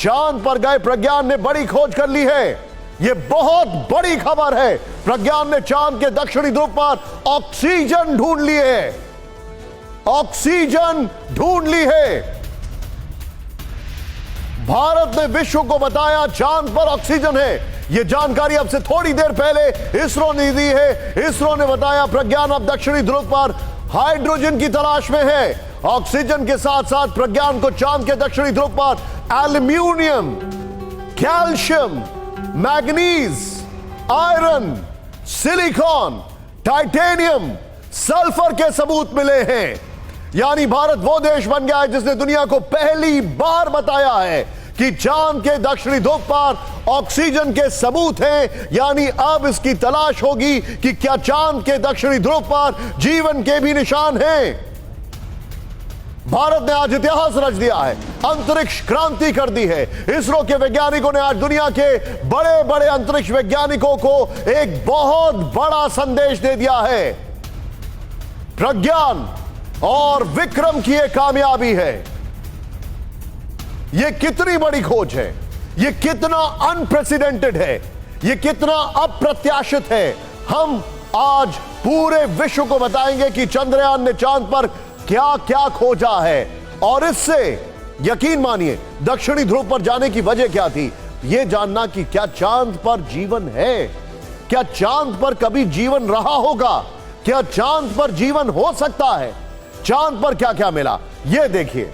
चांद पर गए प्रज्ञान ने बड़ी खोज कर ली है। यह बहुत बड़ी खबर है। प्रज्ञान ने चांद के दक्षिणी ध्रुव पर ऑक्सीजन ढूंढ ली है। ऑक्सीजन ढूंढ ली है। भारत ने विश्व को बताया चांद पर ऑक्सीजन है। यह जानकारी अब से थोड़ी देर पहले इसरो ने दी है। इसरो ने बताया प्रज्ञान अब दक्षिणी ध्रुव पर हाइड्रोजन की तलाश में है। ऑक्सीजन के साथ साथ प्रज्ञान को चांद के दक्षिणी ध्रुव पर aluminium, calcium, manganese, iron, silicon, titanium, sulphur के सबूत मिले हैं। यानी भारत वो देश बन गया है जिसने दुनिया को पहली बार बताया है कि चांद के दक्षिणी ध्रुव पर ऑक्सीजन के सबूत हैं। यानी अब इसकी तलाश होगी कि क्या चांद के दक्षिणी ध्रुव पर जीवन के भी निशान हैं। भारत ने आज इतिहास रच दिया है, अंतरिक्ष क्रांति कर दी है। इसरो के वैज्ञानिकों ने आज दुनिया के बड़े बड़े अंतरिक्ष वैज्ञानिकों को एक बहुत बड़ा संदेश दे दिया है। प्रज्ञान और विक्रम की यह कामयाबी है। यह कितनी बड़ी खोज है, यह कितना अनप्रेसिडेंटेड है, यह कितना अप्रत्याशित है। हम आज पूरे विश्व को बताएंगे कि चंद्रयान ने चांद पर क्या क्या खोजा है और इससे यकीन मानिए दक्षिणी ध्रुव पर जाने की वजह क्या थी। यह जानना कि क्या चांद पर जीवन है, क्या चांद पर कभी जीवन रहा होगा, क्या चांद पर जीवन हो सकता है, चांद पर क्या क्या मिला। यह देखिए,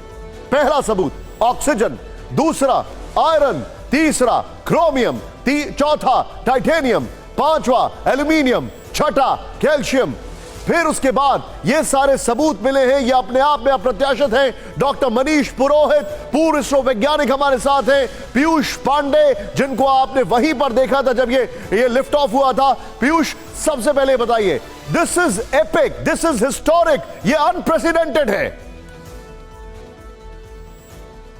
पहला सबूत ऑक्सीजन, दूसरा आयरन, तीसरा क्रोमियम, चौथा टाइटेनियम, पांचवा एल्यूमिनियम, छठा कैल्शियम। फिर उसके बाद ये सारे सबूत मिले हैं, ये अपने आप में अप्रत्याशित हैं। डॉक्टर मनीष पुरोहित पूर्व इसरो वैज्ञानिक हमारे साथ हैं। पीयूष पांडे जिनको आपने वहीं पर देखा था जब ये लिफ्ट ऑफ हुआ था। पीयूष, सबसे पहले बताइए, this is epic, this is historic, ये अनप्रेसिडेंटेड है।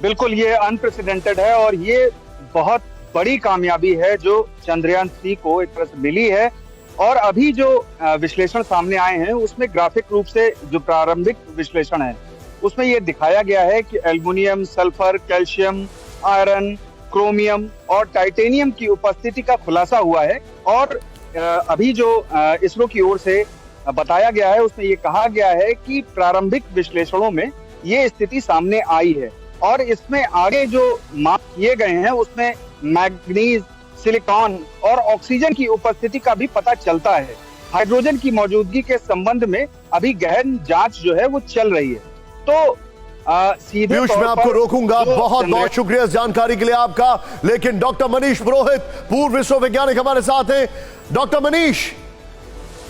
बिल्कुल, ये अनप्रेसिडेंटेड है और ये बहुत बड़ी कामयाबी है जो चंद्रयान 3 को एक तरह से मिली है। और अभी जो विश्लेषण सामने आए हैं उसमें ग्राफिक रूप से जो प्रारंभिक विश्लेषण है उसमें ये दिखाया गया है कि aluminium, sulphur, calcium, iron, chromium और टाइटेनियम की उपस्थिति का खुलासा हुआ है। और अभी जो इसरो की ओर से बताया गया है उसमें ये कहा गया है कि प्रारंभिक विश्लेषणों में ये स्थिति सामने आई है और इसमें आगे जो माप किए गए हैं उसमें मैग्नीज, सिलिकॉन और ऑक्सीजन की उपस्थिति का भी पता चलता है। हाइड्रोजन की मौजूदगी के संबंध में अभी गहन जांच जो है वो चल रही है। तो सीधे पीयूष, मैं आपको रोकूंगा। बहुत बहुत शुक्रिया इस जानकारी के लिए आपका। लेकिन डॉक्टर मनीष पुरोहित पूर्व इसरो वैज्ञानिक हमारे साथ हैं। डॉक्टर मनीष,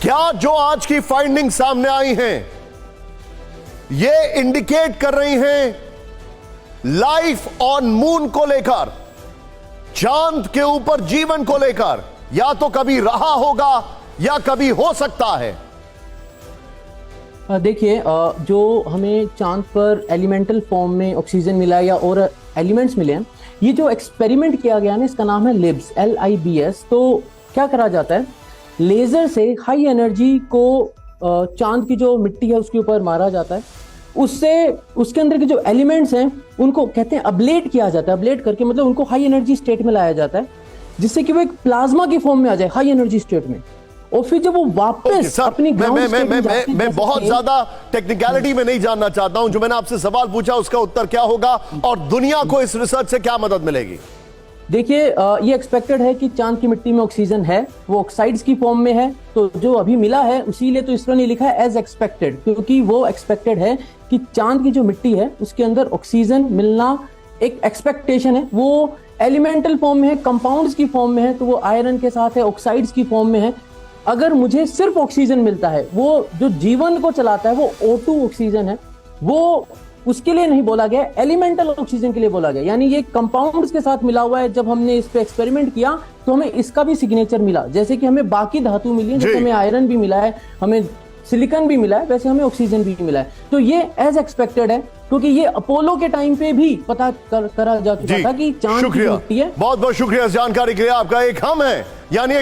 क्या जो आज की फाइंडिंग सामने आई हैं ये इंडिकेट कर रही हैं लाइफ ऑन मून को लेकर, चांद के ऊपर जीवन को लेकर, या तो कभी रहा होगा या कभी हो सकता है? देखिए, जो हमें चांद पर एलिमेंटल फॉर्म में ऑक्सीजन मिला या और एलिमेंट्स मिले हैं, ये जो एक्सपेरिमेंट किया गया ना इसका नाम है लिब्स, LIBS। तो क्या करा जाता है, लेजर से हाई एनर्जी को चांद की जो मिट्टी है उसके ऊपर मारा जाता है। उससे उसके अंदर के जो एलिमेंट्स हैं उनको कहते हैं अब्लेट किया जाता है। अब्लेट करके मतलब उनको हाई एनर्जी स्टेट में लाया जाता है जिससे कि वो एक प्लाज्मा के फॉर्म में आ जाए हाई एनर्जी स्टेट में। और फिर जब वो वापस अपनी मैं बहुत ज्यादा टेक्निकलिटी में नहीं जानना चाहता हूं। जो मैंने आपसे सवाल पूछा उसका उत्तर क्या होगा और दुनिया को इस रिसर्च से क्या मदद मिलेगी? देखिए, ये एक्सपेक्टेड है कि चांद की मिट्टी में ऑक्सीजन है, वो ऑक्साइड्स की फॉर्म में है। तो जो अभी मिला है उसीलिए तो इसरो ने लिखा है एज एक्सपेक्टेड, क्योंकि वो एक्सपेक्टेड है कि चांद की जो मिट्टी है उसके अंदर ऑक्सीजन मिलना एक एक्सपेक्टेशन है। वो एलिमेंटल फॉर्म में है, कंपाउंड्स की फॉर्म में है, तो वो आयरन के साथ है, ऑक्साइड्स की फॉर्म में है। अगर मुझे सिर्फ ऑक्सीजन मिलता है, वो जो जीवन को चलाता है वो O2 ऑक्सीजन है, वो उसके लिए नहीं बोला गया, एलिमेंटल ऑक्सीजन के लिए बोला गया। यानी ये कंपाउंड्स के साथ मिला हुआ है। जब हमने इस पे एक्सपेरिमेंट किया तो हमें इसका भी सिग्नेचर मिला, जैसे कि हमें बाकी धातु मिली है, जैसे हमें आयरन भी मिला है, हमें सिलिकॉन भी मिला है, वैसे हमें ऑक्सीजन भी मिला है। तो ये एज एक्सपेक्टेड है, क्योंकि ये अपोलो के टाइम पे भी पता करा जा चुका था कि चांद की मिट्टी है। बहुत बहुत शुक्रिया इस जानकारी के लिए आपका। एक हम है यानी एक